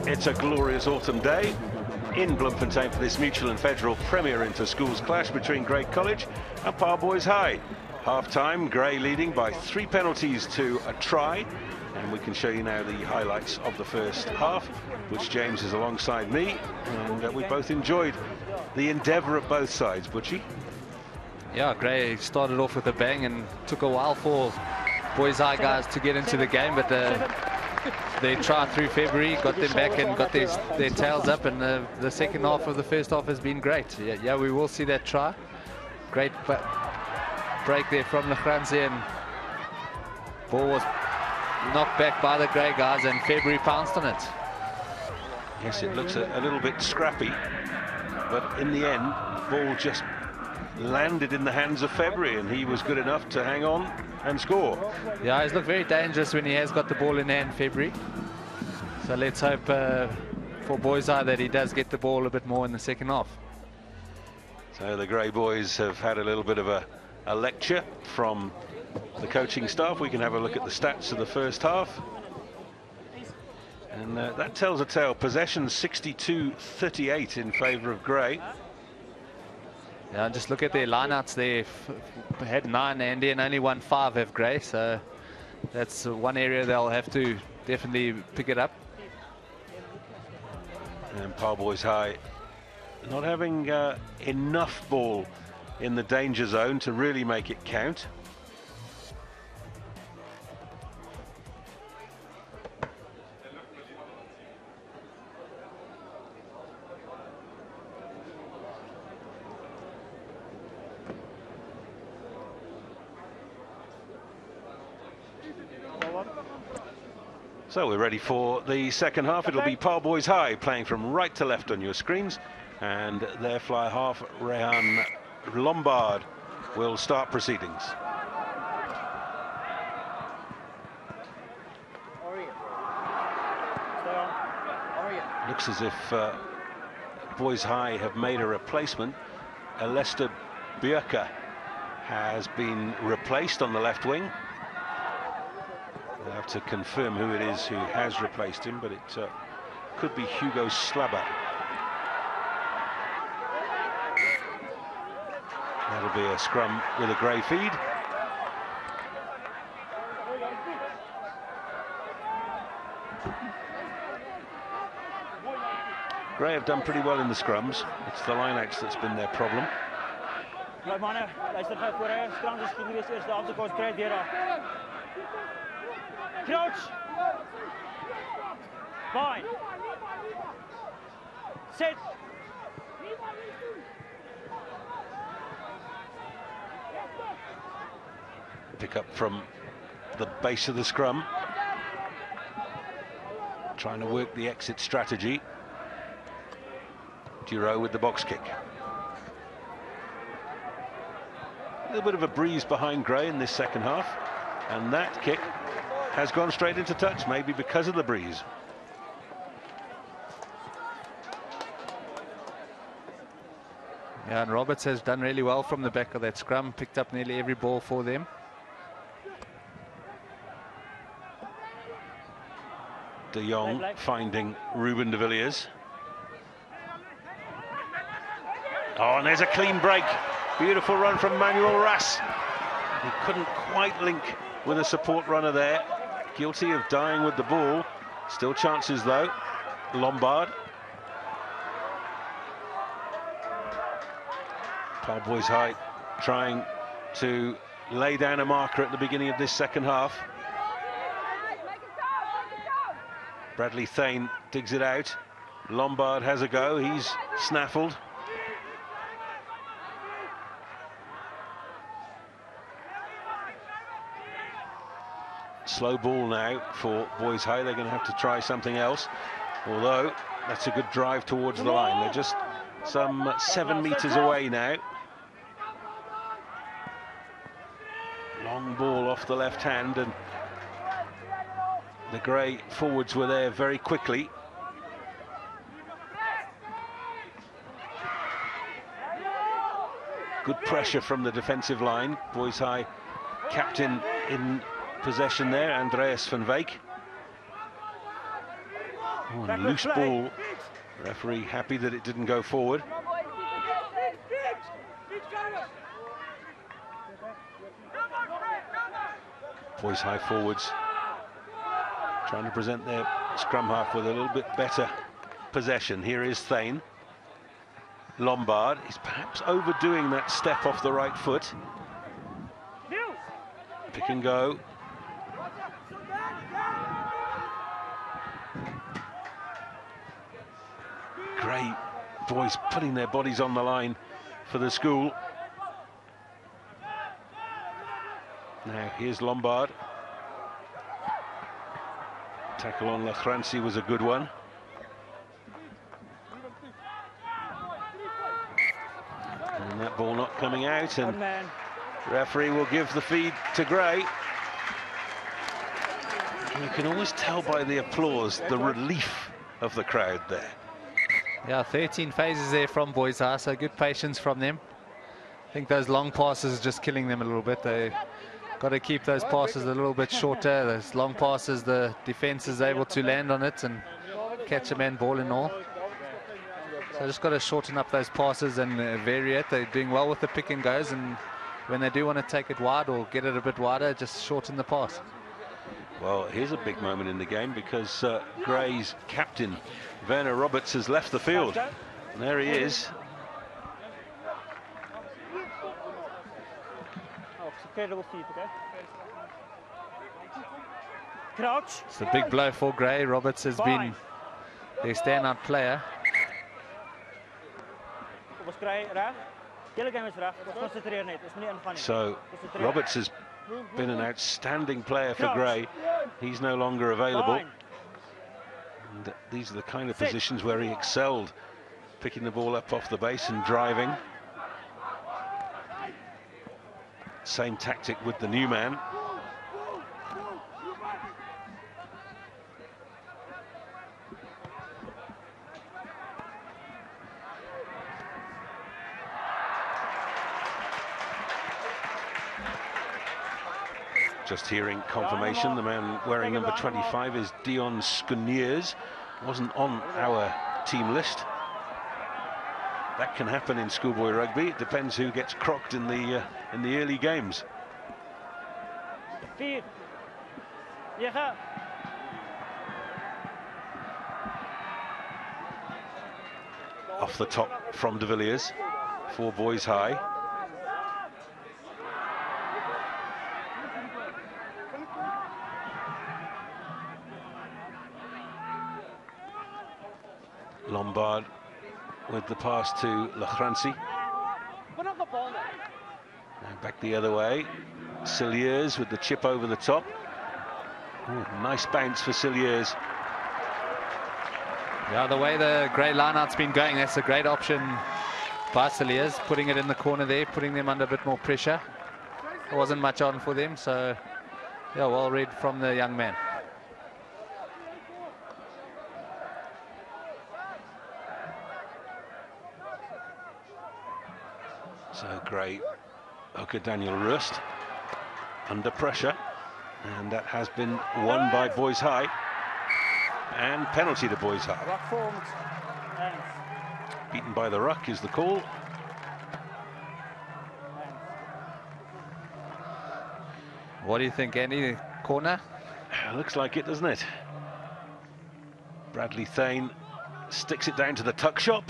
It's a glorious autumn day in Bloemfontein for this mutual and federal premier inter-schools clash between Grey College and Paarl Boys High. Half-time, Grey leading by 3 penalties to a try, and we can show you now the highlights of the first half, which James is alongside me, and we both enjoyed the endeavour of both sides. Butchie? Yeah, Grey started off with a bang and took a while for Boys High guys to get into the game, but they tried through February, got them back and got their tails up, and the second half of the first half has been great. Yeah, we will see that try. Great break there from Lachranzi, and ball was knocked back by the Grey guys, and February pounced on it. Yes, it looks a little bit scrappy, but in the end, ball just landed in the hands of February, and he was good enough to hang on and score. Yeah, he's looked very dangerous when he has got the ball in hand, February. So let's hope for Boys High that he does get the ball a bit more in the second half. So the Grey boys have had a little bit of a lecture from the coaching staff. We can have a look at the stats of the first half. And that tells a tale. Possession 62-38 in favour of Grey. Yeah, just look at their lineouts there. Had 9 Andy and only won 5 have Grey, so that's one area they'll have to definitely pick it up. And Paarl Boys High not having enough ball in the danger zone to really make it count. So we're ready for the second half. It'll be Paarl Boys High playing from right to left on your screens, and their fly half, Rehan Lombard, will start proceedings. Looks as if Boys High have made a replacement. Lester Bjerke has been replaced on the left wing. We'll have to confirm who it is who has replaced him, but it could be Hugo Slabber. That'll be a scrum with a Grey feed. Grey have done pretty well in the scrums. It's the lineouts that's been their problem. Crouch. Fine. Sit. Pick up from the base of the scrum. Trying to work the exit strategy. Duro with the box kick. A little bit of a breeze behind Grey in this second half, and that kick has gone straight into touch, maybe because of the breeze. Yeah, and Roberts has done really well from the back of that scrum, picked up nearly every ball for them. De Jong finding Ruben de Villiers. Oh, and there's a clean break. Beautiful run from Manuel Ras. He couldn't quite link with a support runner there. Guilty of dying with the ball. Still chances though. Lombard. Paarl Boys High trying to lay down a marker at the beginning of this second half. Bradley Thane digs it out. Lombard has a go. He's snaffled. Slow ball now for Boys High. They're going to have to try something else, although that's a good drive towards the line. They're just some 7 meters away now. Long ball off the left hand, and the Grey forwards were there very quickly. Good pressure from the defensive line. Boys High captain in possession there, Andreas van Veek. Oh, and loose ball. Referee happy that it didn't go forward. Boys High forwards trying to present their scrum half with a little bit better possession. Here is Thane. Lombard is perhaps overdoing that step off the right foot. Pick and go. Grey boys putting their bodies on the line for the school. Now here's Lombard. Tackle on Lachranci was a good one. And that ball not coming out, and referee will give the feed to Grey. You can always tell by the applause the relief of the crowd there. Yeah, 13 phases there from Boys High, so good patience from them. I think those long passes are just killing them a little bit. They got to keep those passes a little bit shorter. Those long passes, the defense is able to land on it and catch a man ball and all. So just got to shorten up those passes and vary it. They're doing well with the pick and goes, and when they do want to take it wide or get it a bit wider, just shorten the pass. Well, here's a big moment in the game because Grey's captain, Werner Roberts, has left the field. And there he is. It's a big blow for Grey. Roberts has been their standout player. So Roberts has been an outstanding player for Grey. He's no longer available. And these are the kind of positions where he excelled, picking the ball up off the base and driving. Same tactic with the new man. Just hearing confirmation, the man wearing number 25 is Dion Scuniers. Wasn't on our team list. That can happen in schoolboy rugby. It depends who gets crocked in the early games. Off the top from De Villiers for Boys High. Lombard with the pass to Lachranci. Now back the other way. Cilliers with the chip over the top. Ooh, nice bounce for Cilliers. Yeah, the way the Grey lineout's been going, that's a great option by Cilliers, putting it in the corner there, putting them under a bit more pressure. There wasn't much on for them, so yeah, well read from the young man. So Grey hooker Daniel Rust under pressure, and that has been won by Boys High, and penalty to Boys High. Beaten by the ruck is the call. What do you think, Andy? Corner? Looks like it, doesn't it? Bradley Thane sticks it down to the tuck shop.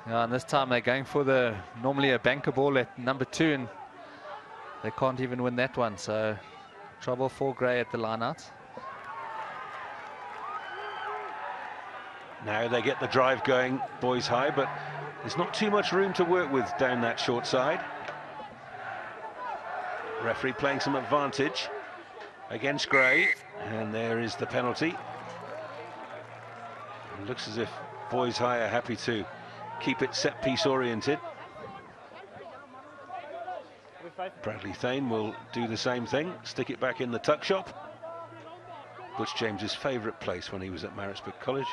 Yeah, and this time they're going for normally a banker ball at number 2, and they can't even win that one, so trouble for Grey at the line-out. Now they get the drive going, Boys High, but there's not too much room to work with down that short side. Referee playing some advantage against Grey, and there is the penalty. It looks as if Boys High are happy to keep it set piece oriented. Bradley Thane will do the same thing, stick it back in the tuck shop. Butch James's favourite place when he was at Maritzburg College.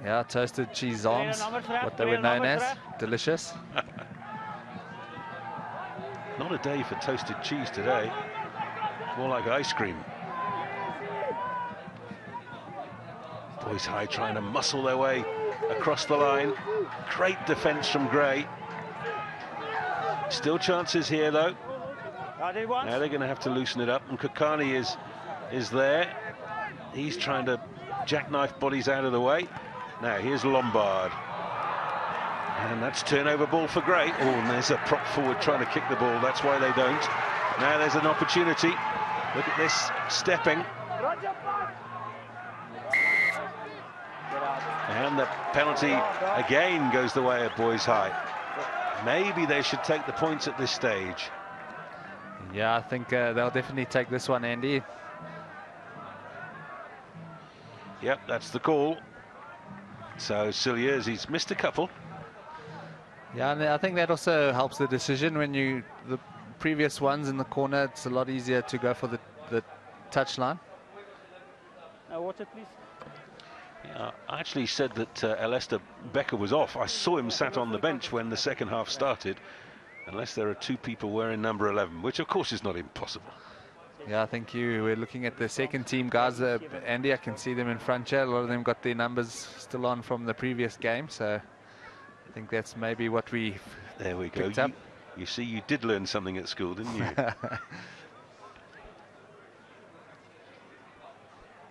Yeah, toasted cheese arms, what they were known as. Delicious. Not a day for toasted cheese today. More like ice cream. Boys High trying to muscle their way across the line. Great defence from Gray. Still chances here though. Now they're going to have to loosen it up, and Kokani is there. He's trying to jackknife bodies out of the way. Now here's Lombard. And that's turnover ball for Gray. Oh, and there's a prop forward trying to kick the ball. That's why they don't. Now there's an opportunity. Look at this stepping. And the penalty again goes the way of Boys High. Maybe they should take the points at this stage. Yeah, I think they'll definitely take this one, Andy. Yep, that's the call. So Cilliers, he's missed a couple. Yeah, and I think that also helps the decision. When the previous ones in the corner, it's a lot easier to go for the touchline. Water, please. Yeah, I actually said that Alester Becker was off. I saw him sat on the bench when the second half started, unless there are two people wearing number 11, which of course is not impossible. Yeah, I think we're looking at the second team guys. Andy, I can see them in front here. A lot of them got their numbers still on from the previous game, so I think that's maybe what we There we go. picked up. You see, you did learn something at school, didn't you?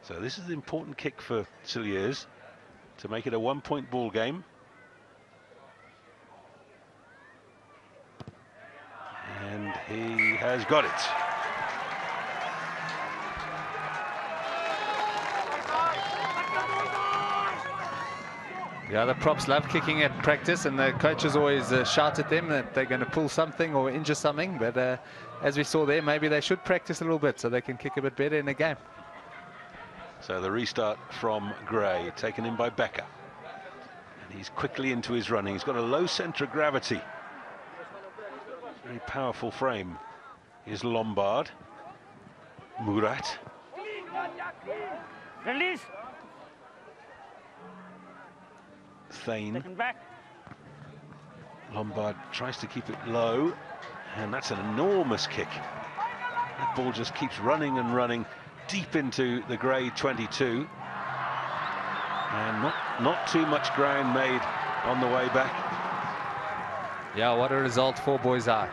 So this is an important kick for Cilliers to make it a one-point ball game. And he has got it. Yeah, the props love kicking at practice, and the coaches always shout at them that they're going to pull something or injure something. But as we saw there, maybe they should practice a little bit so they can kick a bit better in the game. So the restart from Gray, taken in by Becker. And he's quickly into his running. He's got a low centre of gravity. Very powerful frame. Here's Lombard. Murat. Release. Thane. Back. Lombard tries to keep it low, and that's an enormous kick. That ball just keeps running and running deep into the Gray 22, and not too much ground made on the way back. Yeah, what a result for Boys High.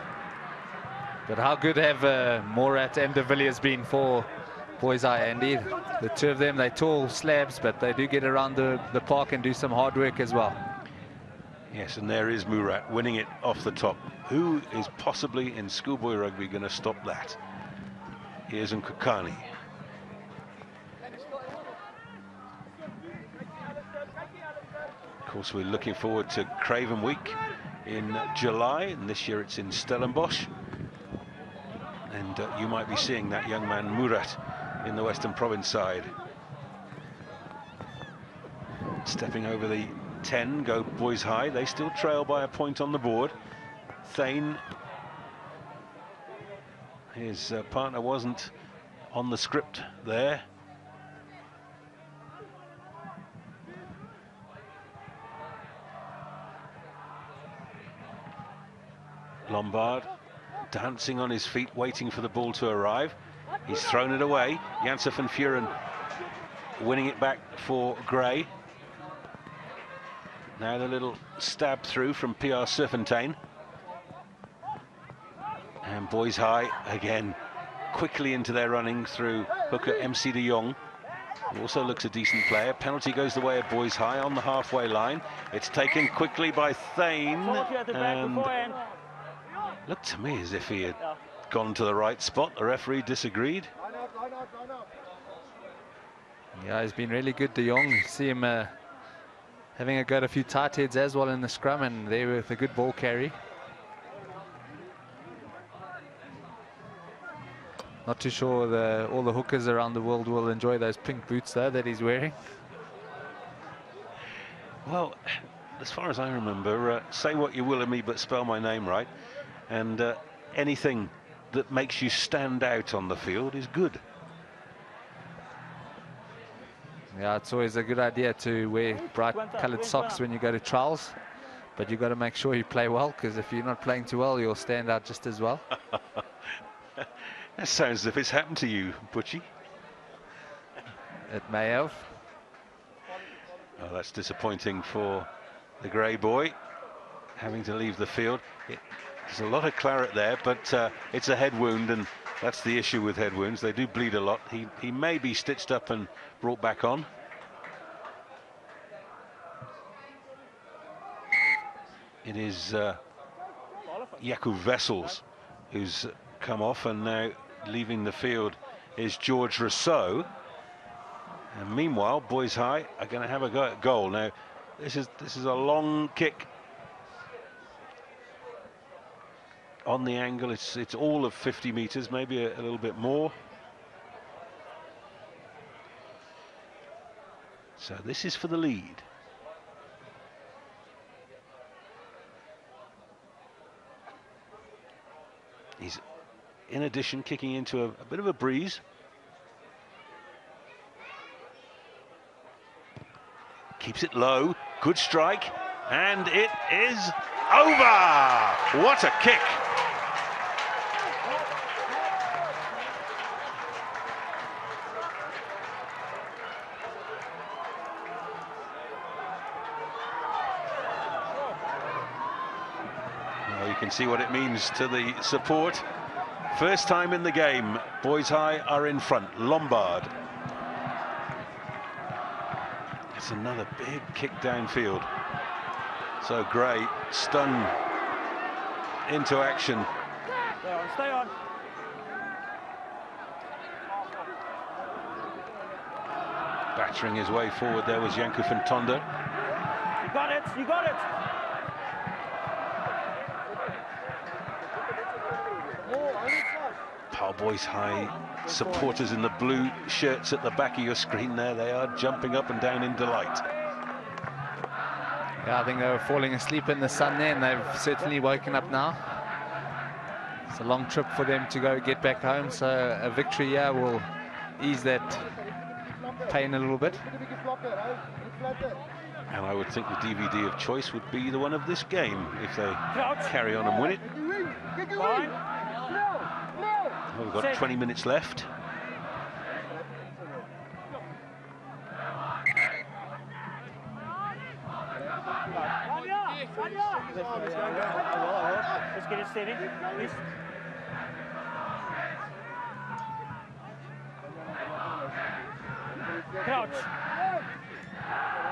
But how good have Morat and De Villiers been for Boys High, Andy? The two of them, they're tall slabs, but they do get around the park and do some hard work as well. Yes, and there is Murat winning it off the top. Who is possibly in schoolboy rugby going to stop that? Here's Nkokani. Of course, we're looking forward to Craven Week in July, and this year it's in Stellenbosch. And you might be seeing that young man Murat in the Western Province side. Stepping over the 10, go Boys High. They still trail by a point on the board. Thane, his partner wasn't on the script there. Lombard dancing on his feet, waiting for the ball to arrive. He's thrown it away. Janssen van Vuren winning it back for Gray. Now the little stab through from PR Serfontein. And Boys High again quickly into their running through hooker MC de Jong. He also looks a decent player. Penalty goes the way of Boys High on the halfway line. It's taken quickly by Thane, and looked to me as if he had gone to the right spot. The referee disagreed. Yeah, he's been really good, de Jong. See him having a go at a few tight heads as well in the scrum, and there with a good ball carry. Not too sure all the hookers around the world will enjoy those pink boots though that he's wearing. Well, as far as I remember, say what you will of me, but spell my name right. And anything that makes you stand out on the field is good. Yeah, it's always a good idea to wear bright coloured socks when you go to trials, but you've got to make sure you play well, because if you're not playing too well, you'll stand out just as well. That sounds as if it's happened to you, Butchie. It may have. Oh, that's disappointing for the grey boy, having to leave the field. There's a lot of claret there, but it's a head wound, and that's the issue with head wounds. They do bleed a lot. He may be stitched up and brought back on. It is Jakub Wessels who's come off, and now leaving the field is George Rousseau. And meanwhile, Boys High are going to have a go at goal. Now, this is a long kick. On the angle, it's all of 50 meters, maybe a little bit more. So this is for the lead. He's, in addition, kicking into a bit of a breeze. Keeps it low, good strike, and it is over! What a kick! Well, you can see what it means to the support. First time in the game, Boys High are in front. Lombard. It's another big kick downfield. So Gray stung into action. Stay on, stay on. Battering his way forward there was Janko van Tonder. You got it, you got it. Paarl Boys High supporters in the blue shirts at the back of your screen there. They are jumping up and down in delight. Yeah, I think they were falling asleep in the sun there, and they've certainly woken up now. It's a long trip for them to go get back home, so a victory here will ease that pain a little bit. And I would think the DVD of choice would be the one of this game if they carry on and win it. Fine. Well, we've got 20 minutes left. Let's get it steady, please. Crouch.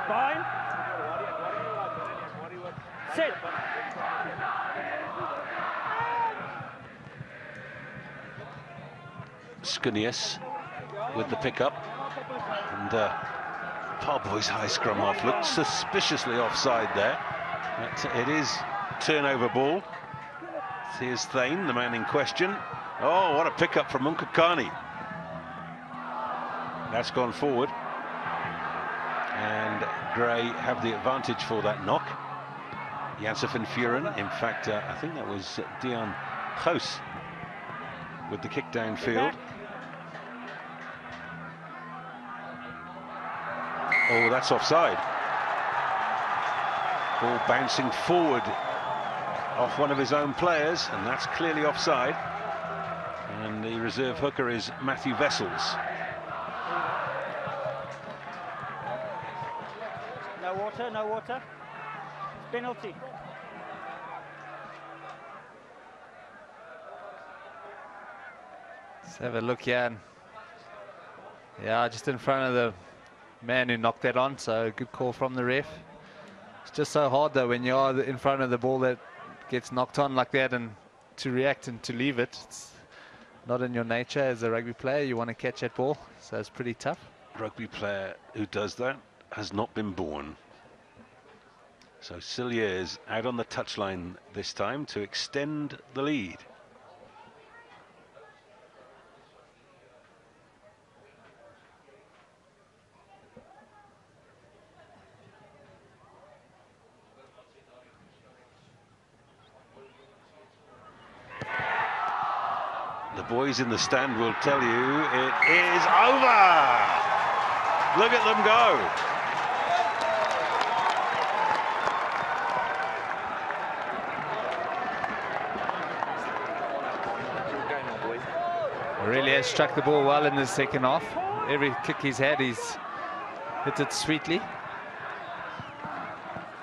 Bind. Sit. Skunius with the pickup, and Paarl Boys High scrum half looked suspiciously offside there. But it is turnover ball. Here's Thane, the man in question. Oh, what a pickup from Munkakani. That's gone forward, and Gray have the advantage for that knock. Janssen van Vuren, in fact, I think that was Dion Goos with the kick downfield. Oh, that's offside. Ball bouncing forward off one of his own players, and that's clearly offside. And the reserve hooker is Matthew Wessels. No water, no water. Penalty. Let's have a look here. Yeah, just in front of the man who knocked that on, so good call from the ref. It's just so hard though when you are in front of the ball that gets knocked on like that, and to react and to leave it. It's not in your nature as a rugby player. You want to catch that ball, so it's pretty tough. Rugby player who does that has not been born. So Cilliers out on the touchline this time to extend the lead. The boys in the stand will tell you it is over. Look at them go. Really has struck the ball well in the second half. Every kick he's had, he's hit it sweetly.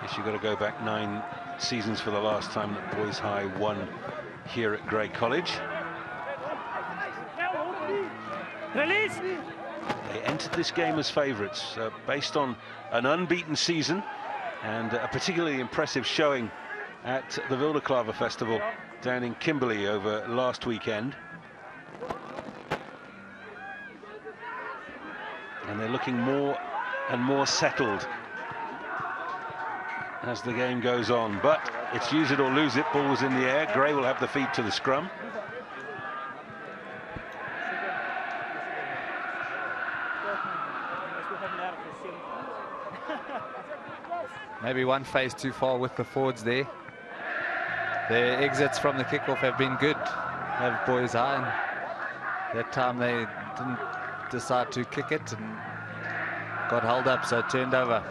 Guess you've got to go back 9 seasons for the last time that Boys High won here at Grey College. Release. They entered this game as favourites based on an unbeaten season and a particularly impressive showing at the Wilderklaver Festival down in Kimberley over last weekend. And they're looking more and more settled as the game goes on, but it's use it or lose it. Ball was in the air. Gray will have the feed to the scrum. Maybe one phase too far with the forwards there. Their exits from the kickoff have been good. Have Boys High, and that time they didn't decide to kick it and got held up, so it turned over.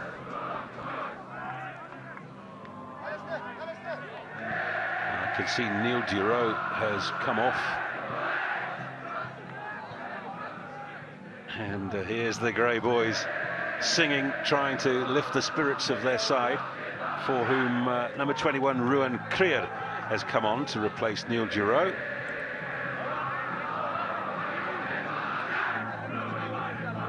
I can see Neil Giraud has come off. And here's the Grey boys singing, trying to lift the spirits of their side, for whom number 21 Ruan Krier has come on to replace Neil Giraud.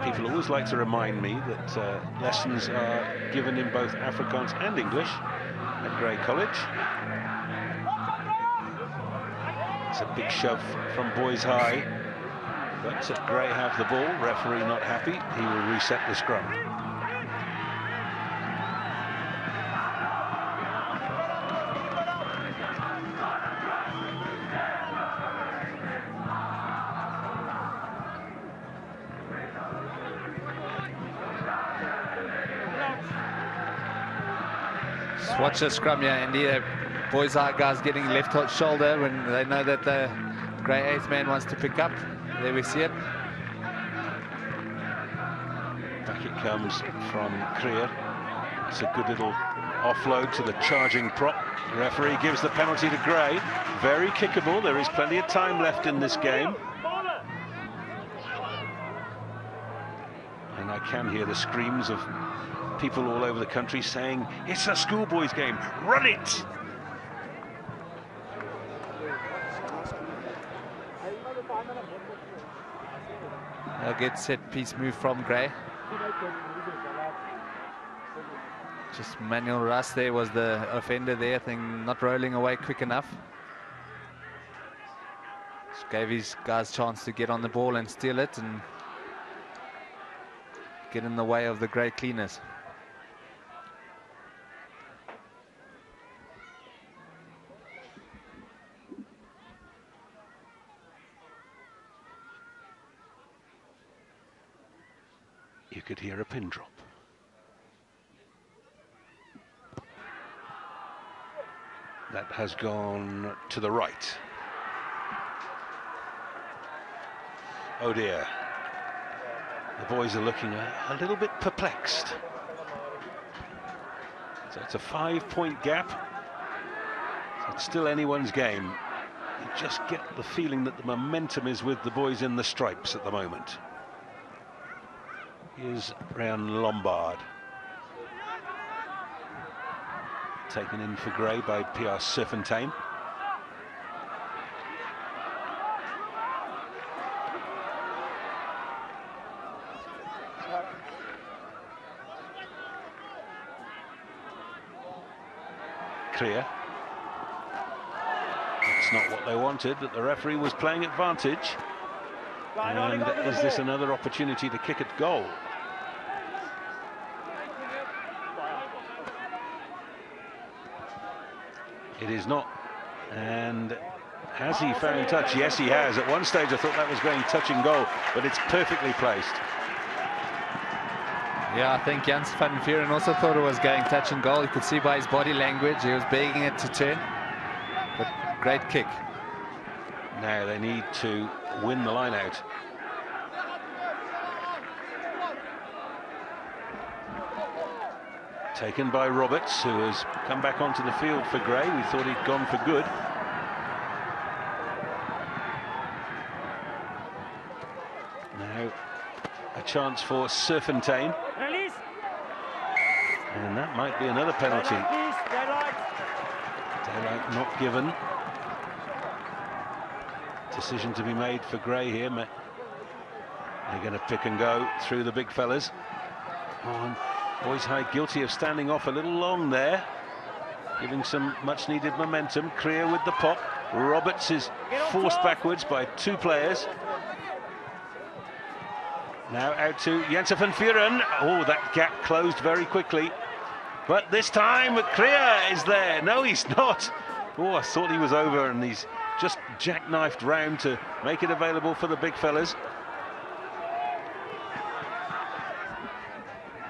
People always like to remind me that lessons are given in both Afrikaans and English at Grey College. It's a big shove from Boys High, but Grey have the ball. Referee not happy. He will reset the scrum. Just watch the scrum here, Andy. Boys High guys getting left shoulder when they know that the Grey 8th man wants to pick up. There we see it. Back it comes from Krier. It's a good little offload to the charging prop. The referee gives the penalty to Grey. Very kickable. There is plenty of time left in this game. And I can hear the screams of people all over the country saying, it's a schoolboys game, run it! They'll get set piece move from Grey. Just Manuel Russ there was the offender there, I think, not rolling away quick enough. Just gave his guys a chance to get on the ball and steal it and get in the way of the Grey cleaners. You could hear a pin drop. That has gone to the right. Oh dear. The boys are looking a little bit perplexed. So it's a 5-point gap. So it's still anyone's game. You just get the feeling that the momentum is with the boys in the stripes at the moment. Here's Ryan Lombard. Taken in for Grey by Pierre Serfontaine. Krier. That's not what they wanted, but the referee was playing advantage. And is this another opportunity to kick at goal? It is not. And has he found touch? Yes, he has. At one stage I thought that was going touch and goal, but it's perfectly placed. Yeah, I think Jans van Vuren also thought it was going touch and goal. You could see by his body language he was begging it to turn. But great kick. Now they need to win the line out. Taken by Roberts, who has come back onto the field for Gray. We thought he'd gone for good. Now a chance for Serfontein. Release. And that might be another penalty. Daylight. Daylight not given. Decision to be made for Gray here. They're going to pick and go through the big fellas. Oh, Boys High guilty of standing off a little long there, giving some much needed momentum. Krier with the pop. Roberts is forced backwards by two players. Now out to Jensen van Vuren. Oh, that gap closed very quickly. But this time Krier is there. No, he's not. Oh, I thought he was over, and he's just jackknifed round to make it available for the big fellas.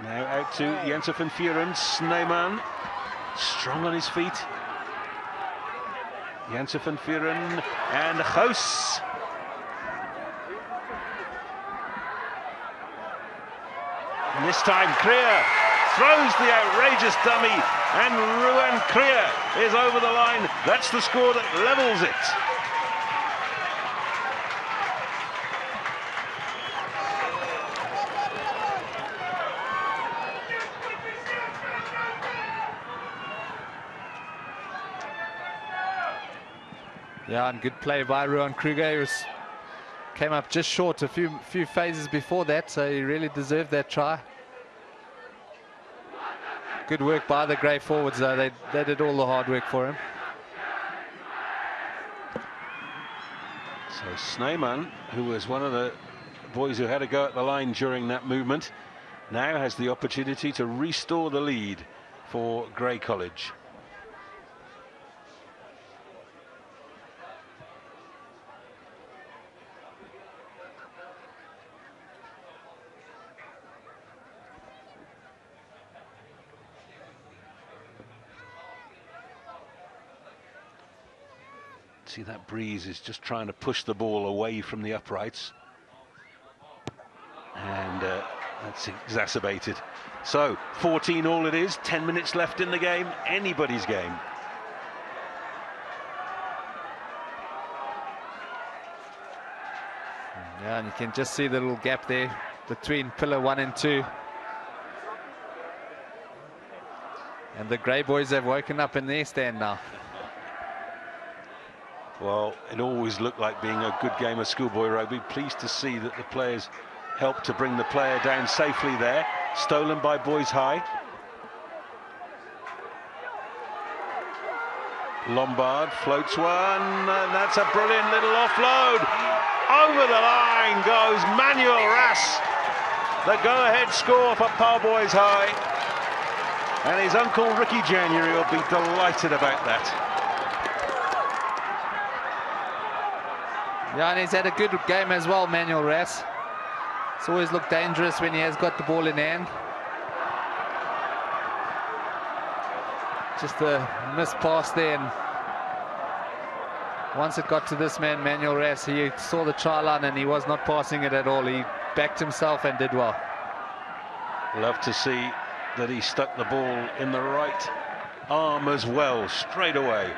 Now out to Jensen van Vuren. Sneeman strong on his feet. Jensen van Vuren and Goos. And this time Krier throws the outrageous dummy, and Ruan Krier is over the line. That's the score that levels it. Yeah, and good play by Ruan Kruger. Came up just short a few phases before that, so he really deserved that try. Good work by the Grey forwards, though. They did all the hard work for him. So Sneeman, who was one of the boys who had a go at the line during that movement, now has the opportunity to restore the lead for Grey College. See, that breeze is just trying to push the ball away from the uprights, and that's exacerbated. So 14 all it is, 10 minutes left in the game, anybody's game. Yeah, and you can just see the little gap there between pillar 1 and 2. And the Grey boys have woken up in their stand now. Well, it always looked like being a good game of schoolboy rugby. Pleased to see that the players helped to bring the player down safely there. Stolen by Boys High. Lombard floats one, and that's a brilliant little offload. Over the line goes Manuel Ras. The go-ahead score for Paarl Boys High. And his uncle Ricky January will be delighted about that. Yeah, and he's had a good game as well, Manuel Ras. It's always looked dangerous when he has got the ball in hand. Just a missed pass there, and once it got to this man, Manuel Ras, he saw the try line and he was not passing it at all. He backed himself and did well. Love to see that he stuck the ball in the right arm as well, straight away.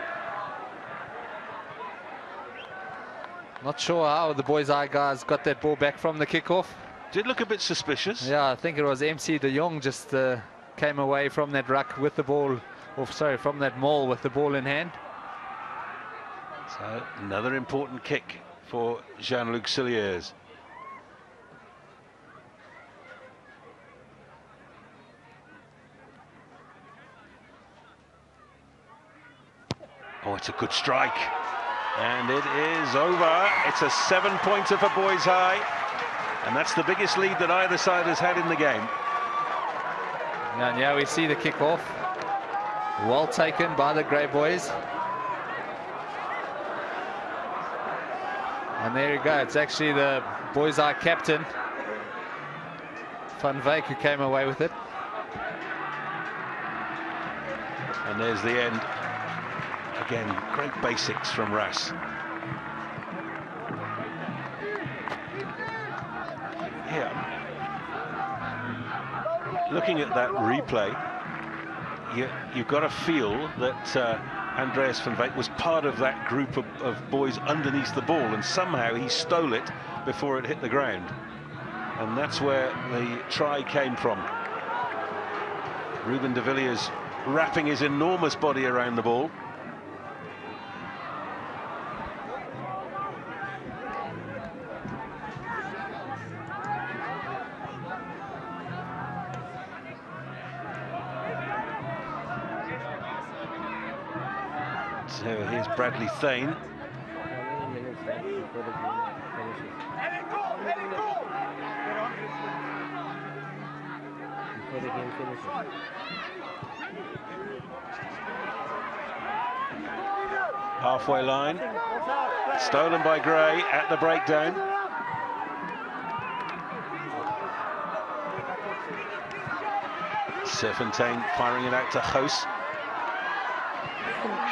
Not sure how the Boys High guys got that ball back from the kickoff. Did look a bit suspicious. Yeah, I think it was MC de Jong just came away from that ruck with the ball, or sorry, from that maul with the ball in hand. So another important kick for Jean-Luc Cilliers. Oh, it's a good strike. And it is over. It's a 7-pointer for Boys High. And that's the biggest lead that either side has had in the game. Yeah, and yeah, we see the kick-off. Well taken by the Grey boys. And there you go. It's actually the Boys High captain, Van Wyk, who came away with it. And there's the end. Again, great basics from Ras. Yeah. Looking at that replay, you've got to feel that Andreas van Wyk was part of that group of boys underneath the ball, and somehow he stole it before it hit the ground. And that's where the try came from. Ruben de Villiers wrapping his enormous body around the ball. So here's Bradley Thane. Halfway line, stolen by Gray at the breakdown. Serfontaine firing it out to Hoos.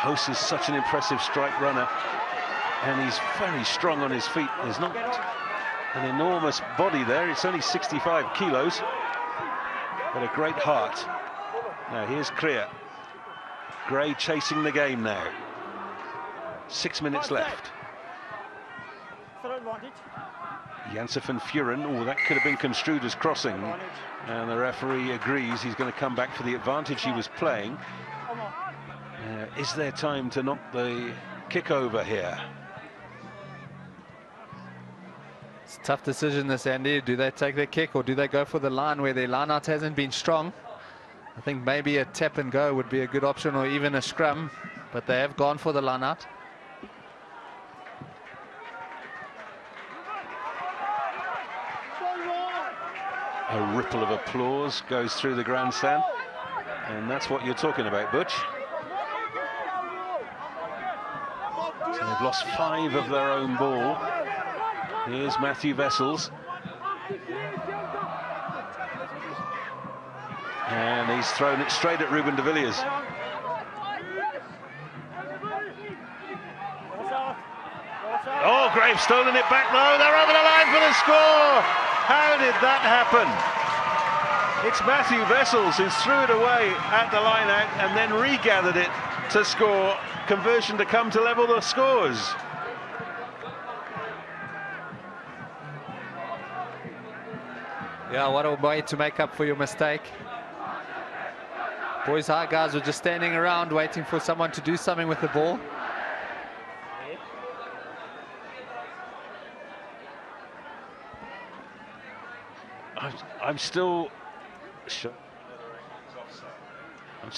Hoos is such an impressive strike runner, and he's very strong on his feet. There's not an enormous body there. It's only 65 kilos, but a great heart. Now here's Krier. Gray chasing the game now. 6 minutes left. Janse van Vuren, oh, that could have been construed as crossing, and the referee agrees he's going to come back for the advantage he was playing. Is there time to knock the kick over here? It's a tough decision, this, Andy. Do they take their kick or do they go for the line where their line out hasn't been strong? I think maybe a tap and go would be a good option, or even a scrum, but they have gone for the line out. A ripple of applause goes through the grandstand, and that's what you're talking about, Butch. So they've lost 5 of their own ball. Here's Matthew Vessels. And he's thrown it straight at Ruben de Villiers. Oh, Graves stolen it back though. They're over the line for the score. How did that happen? It's Matthew Vessels who threw it away at the line out and then regathered it to score. Conversion to come to level the scores. Yeah, what a way to make up for your mistake. Boys High guys were just standing around waiting for someone to do something with the ball. I'm still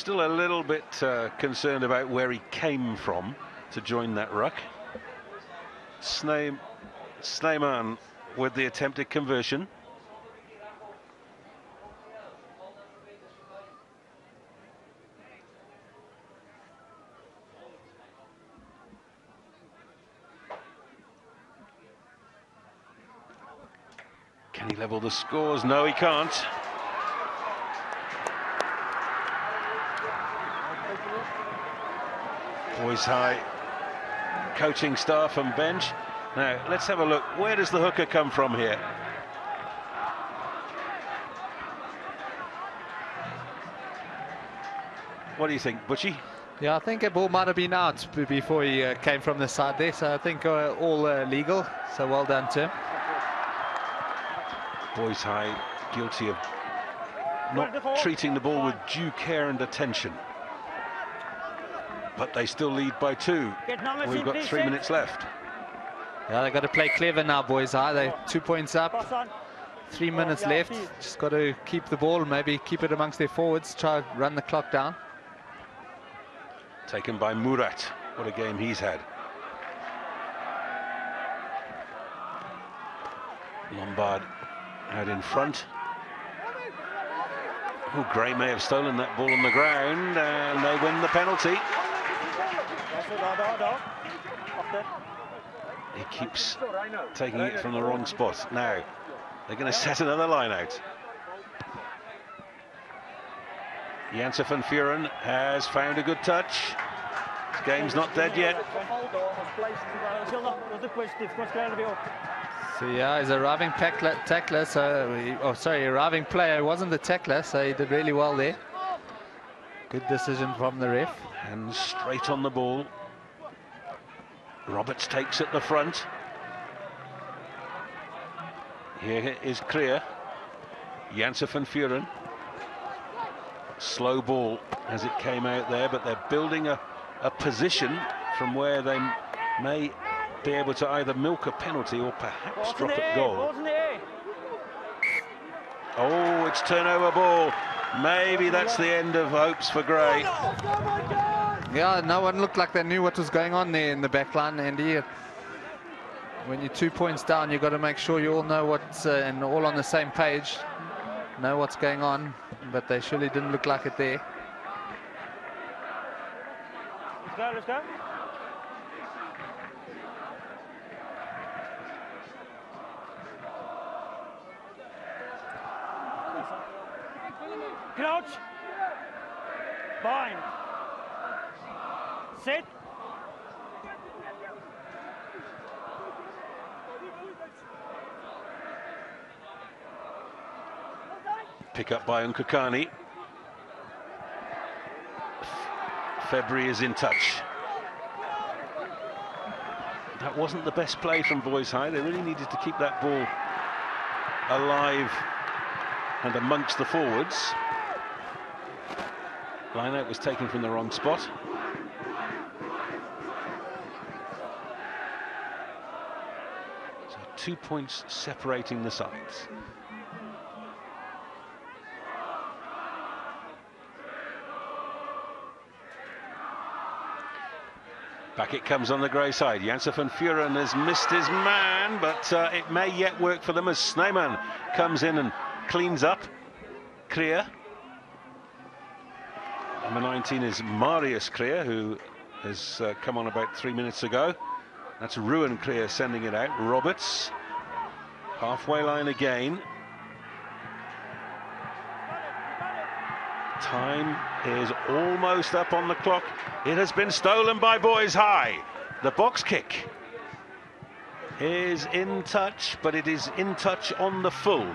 a little bit concerned about where he came from to join that ruck. Snyman with the attempted conversion. Can he level the scores? No, he can't. Boys High coaching staff and bench. Now let's have a look. Where does the hooker come from here? What do you think, Butchie? Yeah, I think a ball might have been out before he came from the side there, so I think all legal, so well done to him. Boys High guilty of not treating the ball with due care and attention. But they still lead by 2. We've got 3 minutes left. Yeah, they've got to play clever now, Boys High. They're 2 points up. 3 minutes left. Just got to keep the ball, maybe keep it amongst their forwards, try to run the clock down. Taken by Murat. What a game he's had. Lombard out in front. Oh, Gray may have stolen that ball on the ground, and they win the penalty. He keeps taking it from the wrong spot. Now they're going to set another line out. Janse van Vuren has found a good touch. This game's not dead yet. So yeah, he's arriving tackler, so arriving player. It wasn't the tackler, so he did really well there. Good decision from the ref. And straight on the ball. Roberts takes at the front. Here is Creer. Janssen van Vuren. Slow ball as it came out there, but they're building a position from where they may be able to either milk a penalty or perhaps drop at goal. Oh, it's turnover ball. Maybe that's the end of hopes for Gray. Yeah, no one looked like they knew what was going on there in the back line, Andy. When you're 2 points down, you've got to make sure you all know what's and all on the same page, know what's going on, but they surely didn't look like it there. Let's go, let's go. Crouch. Bind. Sit. Pick up by Nkakani. February is in touch. That wasn't the best play from Boys High. They really needed to keep that ball alive and amongst the forwards. Line-out was taken from the wrong spot. So 2 points separating the sides. Back it comes on the Grey side. Janssen van Vuren has missed his man, but it may yet work for them as Snyman comes in and cleans up. Creer. Number 19 is Marius Creer, who has come on about 3 minutes ago. That's Ruan Creer sending it out. Roberts. Halfway line again. Time is almost up on the clock. It has been stolen by Boys High. The box kick is in touch, but it is in touch on the full.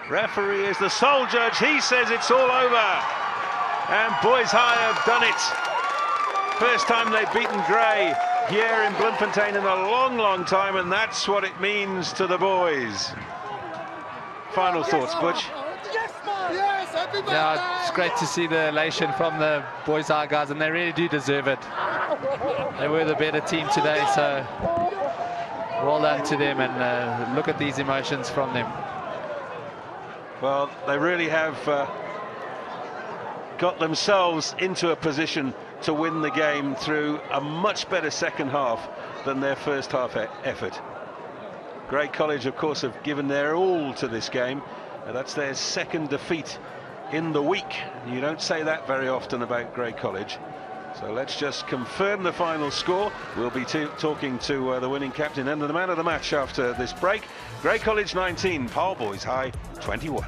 Referee is the sole judge. He says it's all over. And Boys High have done it. First time they've beaten Grey here in Bloemfontein in a long, long time, and that's what it means to the boys. Final thoughts, Butch? Yeah, it's great to see the elation from the Boys High guys, and they really do deserve it. They were the better team today, so well done to them, and look at these emotions from them. Well, they really have got themselves into a position to win the game through a much better second half than their first half effort. Grey College, of course, have given their all to this game. That's their second defeat in the week. You don't say that very often about Grey College. So let's just confirm the final score. We'll be talking to the winning captain and the man of the match after this break. Grey College 19, Paarl Boys High 21.